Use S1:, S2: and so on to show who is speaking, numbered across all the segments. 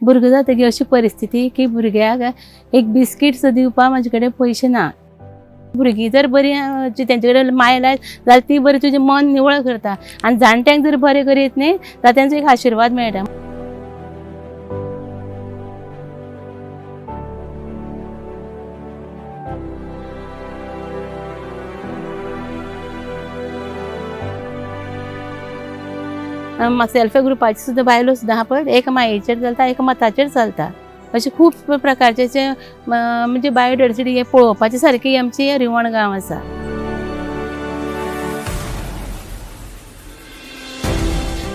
S1: भुरगो जातकीर अशी परिस्थिती की भुरग्याक एक बिस्कीट सुद्दां दिवपाक म्हाजे कडेन पयशे ना. भुरगीं जर बरी तेंचे कडेन माय लायत जाल्यार ती बरी तुजें मन निवळ करता आनी जाणट्यांक जर बरें करीत न्ही जाल्यार तेंचो एक आशिर्वाद मेळटा. सेल्फ हेल्प ग्रुपाची सुद्दां बायलो सुद्दां आहा पळय, एक मायेचेर चलता एक मताचेर चलता. अशे खूब प्रकारचे म्हणजे बायोडायवर्सिटी हे पळोवपाचे सारकी आमची रिवण गांव आसा.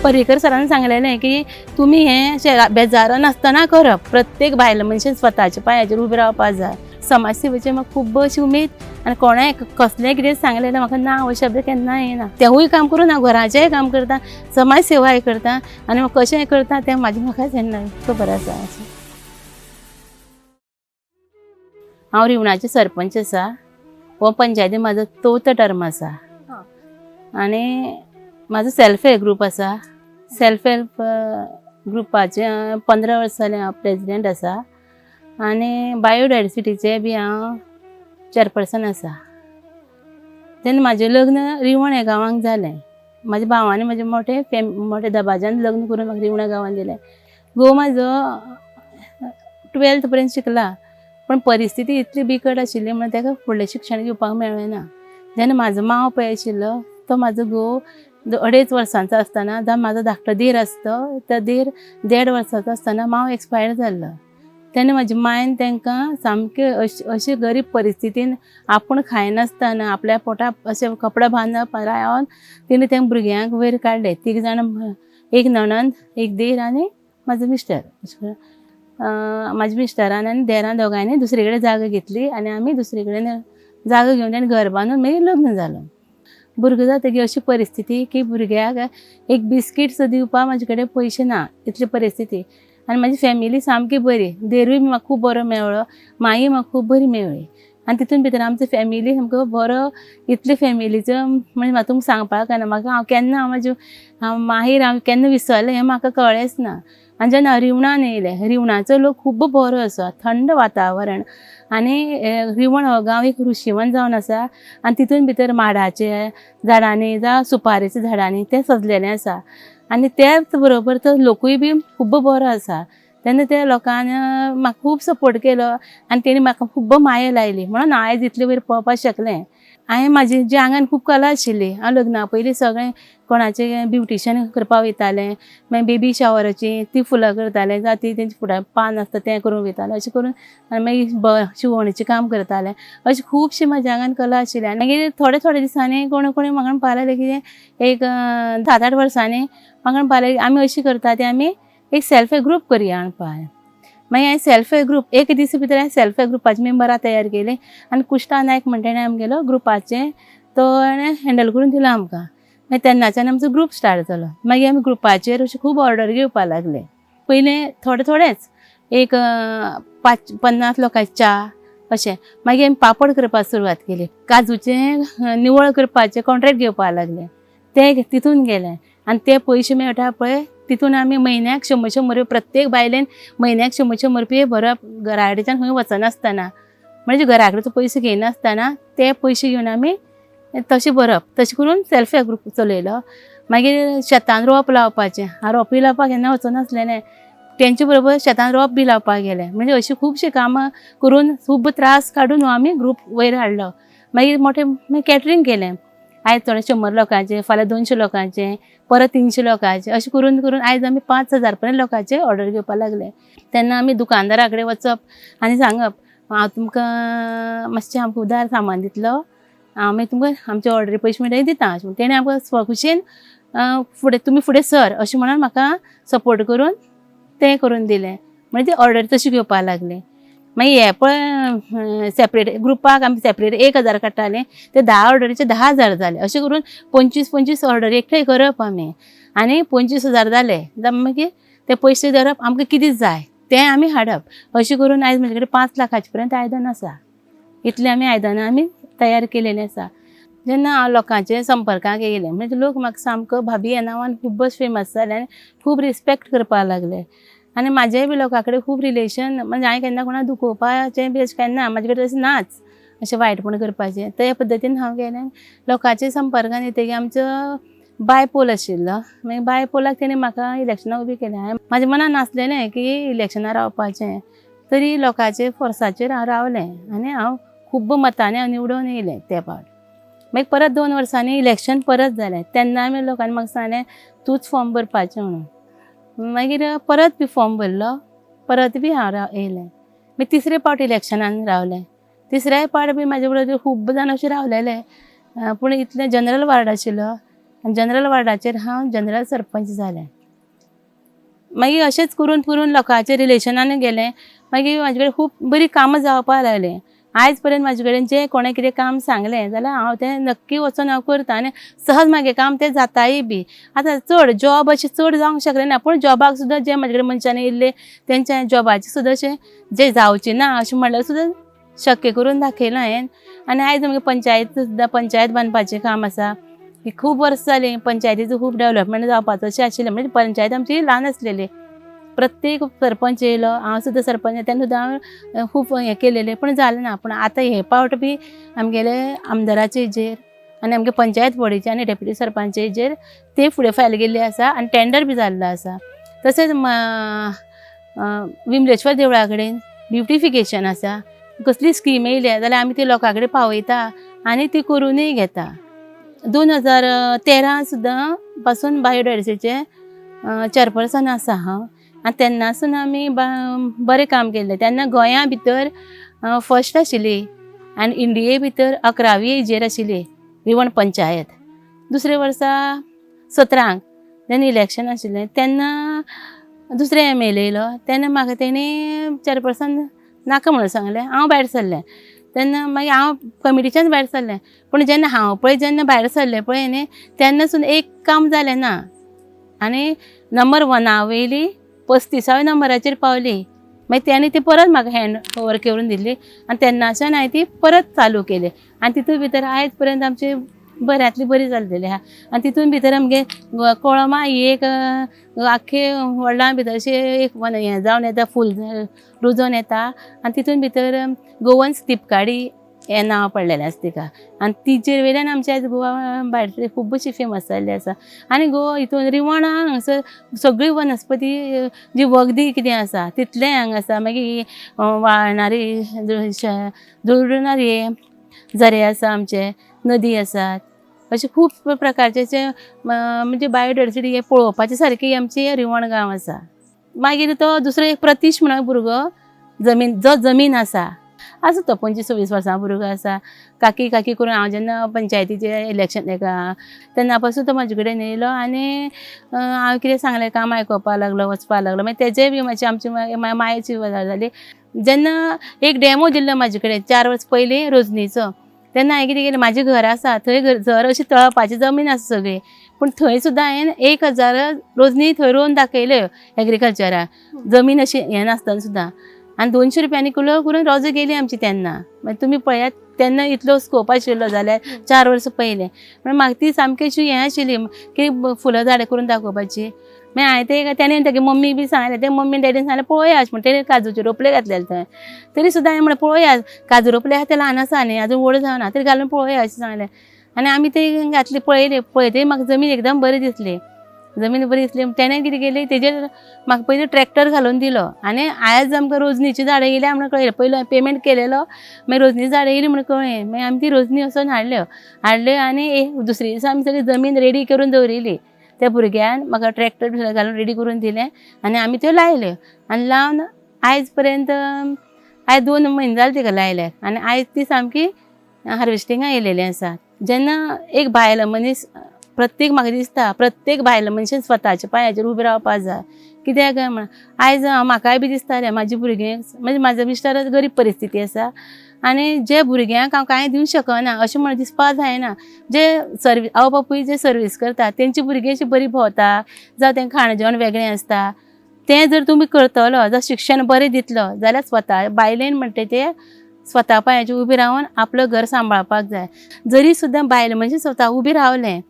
S1: पर्रीकर सरान सांगलेलें की तुमी हें बेजारो नासतना करप. प्रत्येक बायल मनशान स्वताच्या पांयाचेर उबें रावपाक जाय. समाज सेवेची म्हाका खूब अशी उमेद आनी कोणाय कसलेंय कितें सांगलेलें म्हाका ना हो शब्द केन्ना येना. तेवूय काम करून हांव घराचेंय काम करता, समाज सेवाय करता आनी हांव कशें करता तें म्हाका जेन्ना खबर आसा. हांव रिवणाचें सरपंच आसा. हो पंचायती म्हाजो 4थो टर्म आसा आनी म्हाजो सेल्फ हेल्प ग्रूप आसा. सेल्फ हेल्प ग्रुपाचे 15 वर्सां जालीं हांव प्रेजिडेंट आसा आनी बायोडायवर्सिटीचे बी हांव चेअरपर्सन आसा. तेन्ना म्हाजें लग्न रिवण ह्या गांवांक जालें. म्हाज्या भावान म्हाजे मोठे दबाज्यान लग्न करून म्हाका रिवणा गांवांत दिलें. घोव म्हाजो 12th पर्यंत शिकला पण परिस्थिती इतली बिकट आशिल्ली म्हणून ताका फुडलें शिक्षण घेवपाक मेळ्ळें ना. जेन्ना म्हाजो माव पळय आशिल्लो तो म्हाजो घोव 2.5 वर्सांचो आसतना म्हाजो धाकटो धीर आसता तो धीर 1.5 वर्साचो आसतना माव एक्सपायर जाल्लो. तेन्ना म्हाजी मायन तांकां सामके अशी गरीब परिस्थितीन आपूण खायनासतना आपल्या पोटाक अशें कपडे बांदप रावन तिणें त्या भुरग्यांक वयर काडले. 3 जाण, एक नणंद, एक धीर आनी म्हाजो मिस्टर. म्हाज्या मिस्टरान आनी देरान दोगांयनी दुसरे कडेन जागा घेतली आनी आमी दुसरे कडेन जागा घेवन तेणें घर बांदून मागीर लग्न जालो. भुरगो जातकीर अशी परिस्थिती की भुरग्याक एक बिस्कीट सुद्दां दिवपाक म्हाजे कडेन पयशे ना, इतली परिस्थिती. आनी म्हाजी फॅमिली सामकी बरी. देरूय म्हाका खूब बरो मेळ्ळो, मांय म्हाका खूब बरी मेळ्ळी आनी तितून भितर आमचो फॅमिली सामको बरो. इतले फॅमिलीचो म्हणजे म्हाका तुमकां सांगपाक जायना. म्हाका हांव केन्ना मागीर हांव केन्ना विसरलें हें म्हाका कळ्ळेंच ना. आनी जेन्ना हांव रिवणान येयलें, रिवणाचो लोक खूब बरो आसा, थंड वातावरण आनी रिवण हो गांव एक रुशीवन जावन आसा आनी तितून भितर माडाचे झाडांनी जावं सुपारेच्या झाडांनी तें सजलेलें आसा आनी त्याच बरोबर तो लोकूय बी खूब बरो आसा. तेन्ना त्या लोकान म्हाका खूब सपोर्ट केलो आनी तेणी म्हाका खूब माया लायली म्हणून हांव आयज इतले वयर पावपाक शकलें. हांवें म्हाजी आंगान खूब कला आशिल्ली. हांव लग्ना पयलीं सगळें कोणाचें ब्युटिशन करपाक वयतालें, मागीर बेबी शावराची ती फुलां करतालें जावं ती तेंचे फुड्यान पान आसता तें करून वयतालें. अशें करून आनी मागीर शिवणीचें काम करतालें. अशें खुबशी म्हाज्या आंगान कला आशिल्ली. आनी मागीर थोड्या दिसांनी कोणी म्हाका म्हणपाक लागलें की एक 7-8 वर्सांनी म्हाका म्हणपाक लागलें आमी अशीं करता तें आमी एक सेल्फ हेल्प ग्रूप करया म्हणपाक. मागीर हांवें सेल्फ हेल्प ग्रूप एक दीस भितर हांवें सेल्फ हेल्प ग्रुपाची मेंबरां तयार केली आनी कुश्टा नायक म्हणटा ताणें आमगेलो ग्रुपाचें तो हँडल करून दिलो आमकां. मागीर तेन्नाच्यान आमचो ग्रूप स्टार्ट जालो. मागीर आमी ग्रुपाचेर अशें खूब ऑर्डर घेवपाक लागले. पयलें थोडेंच एक 50 लोकांची च्या अशें. मागीर आमी पापड करपाक सुरवात केली. काजूचें निवळ करपाचें कॉन्ट्रॅक्ट घेवपाक लागले. ते तितून गेलें आनी ते पयशे मेळटा पळय तितून आमी म्हयन्याक 100 रुपया प्रत्येक बायलेन म्हयन्याक 100 रुपया भरप. घरा कडेच्यान खंय वचनासतना म्हणजे घरा कडेन पयशे घेयनासतना ते पयशे घेवन आमी तशें भरप. तशें करून सेल्फ हेल्प ग्रूप चलयलो. मागीर शेतान रोंप लावपाचें. हांव रोंपी लावपाक केन्ना वचनासलें. तेंचे बरोबर शेतान रोंप बी लावपाक गेलें. म्हणजे अशीं खुबशीं कामां करून खूब त्रास काडून हो आमी ग्रूप वयर हाडलो. मागीर कॅटरींग केलें. आयज थोडें 100 लोकांचें, फाल्यां 200 लोकांचें, परत 300 लोकांचें अशें करून आयज आमी 5,000 पर्यंत लोकांचे ऑर्डर घेवपाक लागले. तेन्ना आमी दुकानदारा कडेन वचप आनी सांगप हांव तुमकां मातशें आमकां उदार सामान दितलो, हांव मागीर तुमकां आमचे ऑर्डरी पयशे मेळटा दिता अशें. तेणें आमकां स्वखुशीन तुमी फुडें सर अशें म्हणून म्हाका सपोर्ट करून तें करून दिलें. म्हणजे ती ऑर्डर तशी घेवपाक लागलें. मागीर हे पळय सेपरेट ग्रुपाक आमी सेपरेट 1,000 काडटाले ते 10 ऑर्डरीचे 10,000 जाले. अशें करून 25 ऑर्डर एकठांय करप आमी आनी 25,000 जाले. मागीर ते पयशे धरप आमकां कितें जाय तें आमी हाडप. अशें करून आयज म्हजे कडेन 5 लाखाचे पर्यंत आयदनां आसा. इतली आमी आयदनां आमी तयार केलेलीं आसा. जेन्ना हांव लोकांचे संपर्काक येयलें म्हणजे लोक म्हाका सामको भाभी ह्या नांवान खूब फेमस जाले आनी खूब रिस्पेक्ट करपाक लागले. आनी म्हाजेय बी लोकां कडेन खूब रिलेशन, म्हणजे हांवें केन्ना कोणाक दुखोवपाचें बी अशें केन्ना म्हाजे कडेन तशें नाच अशें वायटपण करपाचें. ते पद्दतीन हांव गेलें लोकांच्या संपर्कान येतकीर आमचो बायपोल आशिल्लो. मागीर बायपोलाक तेणी म्हाका इलेक्शनाक उबी केलें. हांवें म्हाज्या मनान नासलेलें की इलेक्शनाक रावपाचें, तरी लोकांचे फोर्साचेर हांव रावलें आनी हांव खूब मतांनी हांव निवडून येयलें त्या फावट. मागीर परत 2 वर्सांनी इलेक्शन परत जालें. तेन्ना मागीर लोकांनी म्हाका सांगलें तूंच फॉर्म भरपाचें म्हणून. मागीर परत बी फॉर्म भरलो, परत बी हांव येयलें. मागीर तिसरे फावट इलेक्शनान रावलें. तिसऱ्या फावट बी म्हाजे बरोबर खूब जाण अशे रावलेले, पूण इतलें जनरल वार्ड आशिल्लो आनी जनरल वार्डाचेर हांव जनरल सरपंच जालें. मागीर अशेंच करून करून लोकांच्या रिलेशनान गेलें. मागीर म्हाजे कडेन खूब बरीं कामां जावपा लागलीं. आयज पर्यंत म्हाजे कडेन जें कोणें कितें काम सांगलें जाल्यार हांव तें नक्की वचोन हांव करतां आनी सहज म्हागे काम तें जाताय बी. आतां चड जॉब अशें चड जावंक शकलें ना, पूण जॉबाक सुद्दां जे म्हाजे कडेन मनशांनी येयल्ले तेंच्या जॉबाचें सुद्दां अशें जें जावचें ना अशें म्हणल्यार सुद्दां शक्य करून दाखयलां हांवें. आनी आयज आमगे पंचायत सुद्दां पंचायत बांदपाचें काम आसा. खूब वर्सां जालीं पंचायतीचो खूब डेवलॉपमेंट जावपाचो अशें आशिल्लें. म्हणजे पंचायत आमची ल्हान आसलेली. प्रत्येक सरपंच येयलो, हांव सुद्दां सरपंच तेन्ना सुद्दां हांवें खूब हें केलेलें पूण जालें ना. पूण आतां हे फावट बी आमगेले आमदाराचे हेजेर आनी आमगे पंचायत बॉडीचे आनी डेप्युटी सरपंचा हेजेर ते फुडें फायल गेल्ली आसा आनी टेंडर बी जाल्लो आसा. तशेंच विमलेश्वर देवळा कडेन ब्युटिफिकेशन आसा. कसली स्कीम येयल्या जाल्यार आमी ती लोकां कडेन पावयता आनी ती करुनूय घेता. 2013 सुद्दां पासून बायोडायवर्सिटीचे चेअरपर्सन आसा हांव. आनी तेन्नासून आमी बरें काम केल्लें. तेन्ना गोंया भितर फर्स्ट आशिल्ली आनी इंडिये भितर 11वी हेजेर आशिल्ली विवण पंचायत. दुसरे वर्सा 17 जेन्ना इलेक्शन आशिल्लें तेन्ना दुसरे MLA येयलो. तेन्ना म्हाका तेणी चेअरपर्सन नाका म्हणून सांगलें. हांव भायर सरलें. तेन्ना मागीर हांव कमिटीच्यान भायर सरलें. पूण जेन्ना हांव पळय जेन्ना भायर सरलें पळय न्ही तेन्नासून एक काम जालें ना आनी नंबर 1 वयली 35व्या नंबराचेर पावली. मागीर तेणी ती परत म्हाका हँड ओवर करून दिल्ली आनी तेन्नाच्यान हांवें ती परत चालू केली. आनी तितून भितर आयज पर्यंत आमची बऱ्यांतली बरी जाल्लेली आहा. आनी तितून भितर आमगे कोळमा ही एक आख्खे वर्ल्डा भितर अशें एक हें जावन येता, फूल रुजोन येता. आनी तितून भितर गोवन्स तिपकाडी हें नांव पडलेलें आसा तिका. आनी तिचेर वयल्यान आमची आयज गोवा भायर खूब अशी फेमस जाल्ली आसा. आनी हितून रिवणा हांगासर सगळी वनस्पती जी वखदी कितें आसा तितलें हांगा आसा. मागीर व्हाळणारी झुळणारी झरे आसा, आमचे नदी आसात. अशें खूब प्रकारचे म्हणजे बायोडायवर्सिटी हें पळोवपाचे सारकी आमची रिवण गांव आसा. मागीर तो दुसरो एक प्रतीश म्हणून भुरगो जमीन आसा तो 25-26 वर्सां भुरगो आसा. काकी करून हांव जेन्ना पंचायतीचें इलेक्शन हेका तेन्ना पासून तो म्हाजे कडेन येयलो आनी हांव कितें सांगलें काम आयकोपा लागलो, वचपा लागलो. मागीर तेजेय बी मातशी आमची मायेची गजाल जाली. जेन्ना एक डेमो दिल्लो म्हाजे कडेन 4 वर्स पयलीं रोजनीचो, तेन्ना हांवें कितें केलें म्हाजें घर आसा थंय घर अशी तळपाची जमीन आसा सगळी, पूण थंय सुद्दां हांवें 1000 रोजनी थंय रोवन दाखयल्यो एग्रिकल्चराक. जमीन अशी हें नासतना सुद्दां. आनी 200 रुपयांनी किलो करून रोजां गेली आमची तेन्ना. मागीर तुमी पळयात तेन्ना इतलो स्कोप आशिल्लो जाल्यार 4 वर्सां पयलें. पूण म्हाका ती सामकी अशी हें आशिल्ली की फुलां झाडां करून दाखोवपाची. मागीर हांवें तेणें तेगे मम्मीक बी सांगलें. ते मम्मीन डॅडीन सांगलें पळोवया म्हण. तेणें काजूचे रोपले घातलेले थंय. तरी सुद्दां हांवें म्हणलें पळोवया काजू रोपले आहा ते ल्हान आसा न्ही आजून व्हड जावना, तरी घालून पळोवया अशें सांगलें. आनी आमी ते घातली पळयतरी म्हाका जमीन एकदम बरी दिसली. तेणें कितें केली तेजेर म्हाका पयलीं ट्रॅक्टर घालून दिलो. आनी आयज आमकां रोजनीची झाडां येयल्या म्हणून कळयलें. पयलीं पेमेंट केलेलो मागीर रोजनी झाडां येयली म्हणून कळ्ळें. मागीर आमी ती रोजनी वचोन हाडल्यो आनी दुसरे दिसा आमी सगळी जमीन रेडी करून दवरिल्ली. त्या भुरग्यान म्हाका ट्रॅक्टर घालून रेडी करून दिलें आनी आमी त्यो लायल्यो. आनी लावन आयज पर्यंत 2 म्हयने जाले तिका लायल्यार. आनी आयज ती सामकी हार्वेस्टिंगाक येयलेली आसा. जेन्ना एक बायलो मनीस प्रत्येक म्हाका दिसता प्रत्येक बायलो मनशान स्वताच्या पांयाचेर उबें रावपा जाय. कित्याक काय म्हण आयज म्हाकाय बी दिसतालें म्हाजी भुरगीं म्हणजे म्हाजो मिस्टर गरीब परिस्थिती आसा आनी जे भुरग्यांक हांव कांय दिवंक शकना अशें म्हण दिसपा जायना. जे आवय बापूय जे सर्वीस करता तेंची भुरगीं अशीं बरीं भोंवता जावं तेंकां खाण जेवण वेगळें आसता. तें जर तुमी करतलो जर शिक्षण बरें दितलो जाल्यार स्वता बायलेन म्हणटा तें स्वता पांयाचेर उबें रावन आपलो घर सांबाळपाक जाय. जरी सुद्दां बायल म्हणजे स्वता उबी रावलें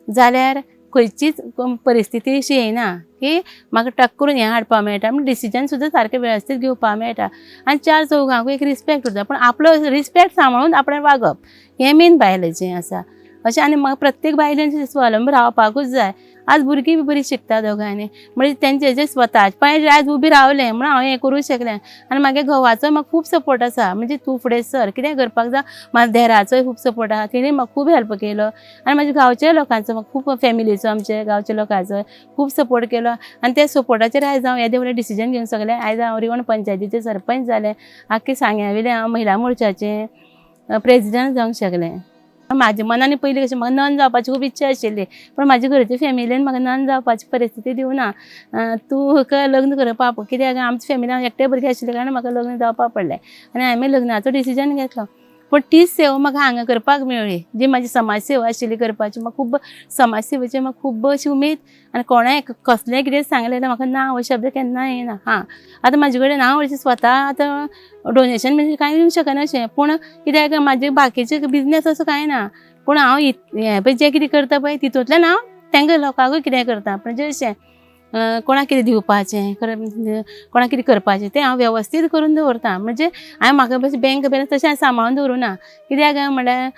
S1: जाल्यार खंयचीच परिस्थिती अशी येना की म्हाका टक करून हें हाडपा मेळटा, डिसिजन सुद्दां सारकें वेवस्थीत घेवपा मेळटा आनी चार चौगांकूय एक रिस्पेक्ट उरता. पूण आपलो रिस्पेक्ट सांबाळून आपणें वागप हें मेन बायलेचें आसा अशें. आनी म्हाका प्रत्येक बायलेन स्वावलंबी रावपाकूच जाय. आज भुरगीं बी बरीं शिकता दोगांयनी, म्हणजे तेंचे जे स्वताचे पांयार आयज उबी रावलें म्हणून हांव हें करूं शकलें. आनी म्हागे घोवाचो म्हाका खूब सपोर्ट आसा, म्हणजे तूं फुडें सर कितें करपाक जाय. म्हाज्या देराचोय खूब सपोर्ट आसा, तेणी म्हाका खूब हेल्प केलो. आनी म्हाज्या गांवच्या लोकांचो म्हाका खूब, फॅमिलीचो आमच्या गांवच्या लोकांचो खूब सपोर्ट केलो. आनी त्या सपोर्टाचेर आयज हांव येदें व्हडलें डिसिजन घेवंक शकलें. आयज हांव रिवण पंचायतीचें सरपंच जालें. आख्खे सांग्या वयलें हांव महिला मोर्चाचें प्रेजिडंट जावंक शकलें. म्हाज्या मनान पयलीं कशें म्हाका नन जावपाची खूब इच्छा आशिल्ली, पण म्हाज्या घरचे फॅमिलीन म्हाका नन जावपाची परिस्थिती दिवना. तूं लग्न करपा कित्याक आमच्या फॅमिलीन हांव एकटें भुरगें आशिल्लें कारणान म्हाका लग्न जावपा पडलें आनी हांवें लग्नाचो डिसिजन घेतलो. पण तीच सेवा म्हाका हांगा करपाक मेळ्ळी, जी म्हाजी समाज सेवा आशिल्ली करपाची. म्हाका खूब समाज सेवेची म्हाका खूब अशी उमेद. आनी कोणाय कसलेंय कितें सांगलें जाल्यार म्हाका ना हो शब्द केन्ना येना. आतां म्हाजे कडेन हांव अशें स्वता आतां डोनेशन म्हणजे कांय दिवंक शकना अशें, पूण कित्याक म्हाजे बाकीचे बिजनेस असो कांय ना. पूण हांव हें पळय जें कितें करता पळय तितूंतल्यान हांव तेंका लोकांकूय कितें करता, म्हणजे अशें कोणाक कितें दिवपाचें, कोणाक कितें करपाचें तें हांव वेवस्थीत करून दवरतां. म्हणजे हांवें म्हाका बँक बॅलन्स तशें सांबाळून दवरुना. कित्याक म्हणल्यार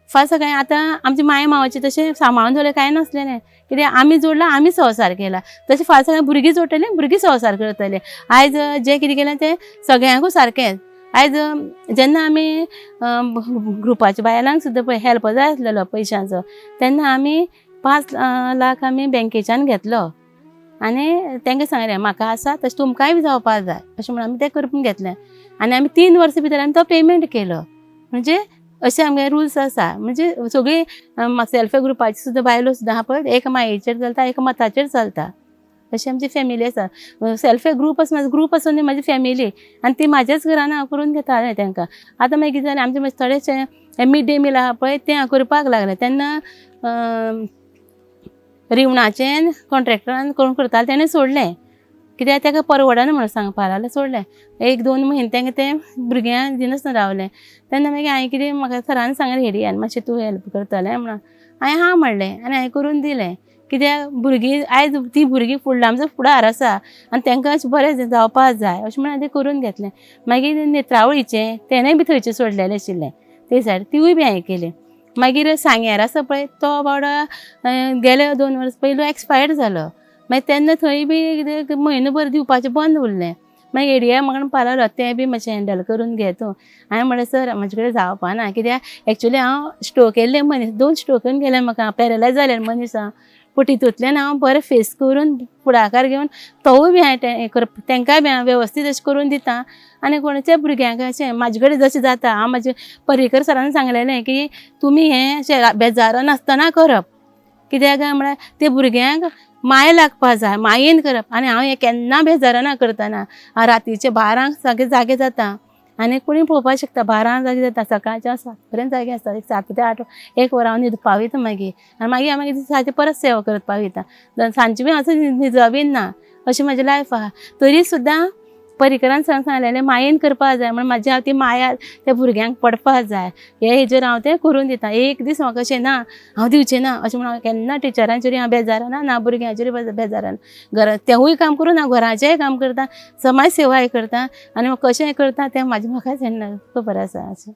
S1: फास्ट कांय आतां आमचे माय मावाचें तशें सांबाळून दवरलें कांय नासलेलें. कित्याक आमी जोडलां आमी संवसार केला, तशें फास्ट कांय भुरगीं जोडटलीं भुरगीं संवसार करतले. आयज जें कितें केलें तें सगळ्यांकूच सारकें. आयज जेन्ना आमी ग्रुपाच्या बायलांक सुद्दां पळय हेल्प जाय आसलेलो पयशांचो, तेन्ना आमी 5 लाख आमी बँकेच्यान घेतलो आनी तेंकां सांगलें म्हाका आसा तशें तुमकांय बी जावपा जाय अशें म्हणून आमी तें करून घेतलें. आनी आमी 3 वर्सां भितर आमी तो पेमेंट केलो. म्हणजे अशें आमगे रुल्स आसा. म्हणजे सगळीं सेल्फ हेल्प ग्रुपाची सुद्दां बायलो सुद्दां आहा पळय, एक मायेचेर चलता एक मताचेर चलता. अशी आमची फॅमिली आसा. सेल्फ हेल्प ग्रूप आसा, म्हाजो ग्रूप आसून म्हाजी फॅमिली, आनी ती म्हाज्याच घरान हांव करून घेतालें तेंकां. आतां मागीर कितें जालें आमचें थोडेशें मिड डे मील आहा पळय तें हांव करपाक लागलें. तेन्ना रिवणाचें कॉन्ट्रॅक्टरान कोण करतालें तेणें सोडलें, कित्याक ताका परवडना म्हणून सांगपा लागलें, सोडलें. 1-2 म्हयने तेंकां तें भुरग्यांक दिनासतना रावलें. तेन्ना मागीर हांवें कितें म्हाका सरान सांगलें हेडियान मातशें तूं हेल्प करतलें म्हणून. हांवें हां म्हणलें आनी हांवें करून दिलें. कित्याक भुरगीं आयज तीं भुरगीं फुडलो आमचो फुडार आसा आनी तांकां अशें बरें जावपा जाय अशें म्हणून हांवें तें करून घेतलें. मागीर नेत्रावळीचें तेणेंय बी थंयचें सोडलेलें आशिल्लें ते सायड, तिवूय बी हांवें केलें. मागीर सांग्यार आसा पळय तो बावडो गेले 2 वर्स पयलू एक्सपायर्ड जालो. मागीर तेन्ना थंय बी कितें म्हयनोभर दिवपाचें बंद उरलें. मागीर एडिया म्हाका म्हणपा लागलो तें बी मातशें हँडल करून घे तूं. हांवें म्हणलें सर म्हाजे कडेन जावपा ना, कित्याक एक्चुली हांव स्ट्रोक येयल्लें मनीस, 2 स्ट्रोक येवन गेलें म्हाका, पॅरलायज जालें मनीस हांव. पूण तितूंतल्यान हांव बरें फेस करून फुडाकार घेवन तोवूय बी हांवें हें करप तेंकांय बी हांव वेवस्थीत अशें करून दितां. आनी कोणाच्या भुरग्यांक अशें म्हाजे कडेन जशें जाता हांव म्हाजे पर्रीकर सरान सांगलेलें की तुमी हें अशें बेजार नासतना करप. कित्याक म्हळ्यार ते भुरग्यांक माय लागपा जाय, मायेन करप. आनी हांव हें केन्ना बेजारना करतना. हांव रातीचे 12 सारकें जागे जाता आनी कोणीय पळोवपाक शकता 12 जागे जाता, सकाळच्या 7 पर्यंत जागे आसता. 7 ते 8 1 वर हांव न्हिदपा वयता मागीर. आनी मागीर हांव दिसाची परत सेवा करपाक वयता. सांजची बी हांव न्हिदप बीन ना, अशें म्हाजें लायफ आहा. तरी सुद्दां पर्रीकरान सरान सांगलेलें मायेन करपा जाय म्हणून म्हाजी हांव ती माया त्या भुरग्यांक पडपा जाय हे हेजेर हांव तें करून दितां. एक दीस म्हाका अशें ना हांव दिवचें ना अशें म्हणून हांव केन्ना टिचरांचेर हांव बेजारना ना भुरग्यांचेर बेजारना. घरांत तेंवूय काम करून हांव घराचेंय काम करतां, समाज सेवाय करतां आनी कशेंय करतां तें म्हाका खबर आसा अशें.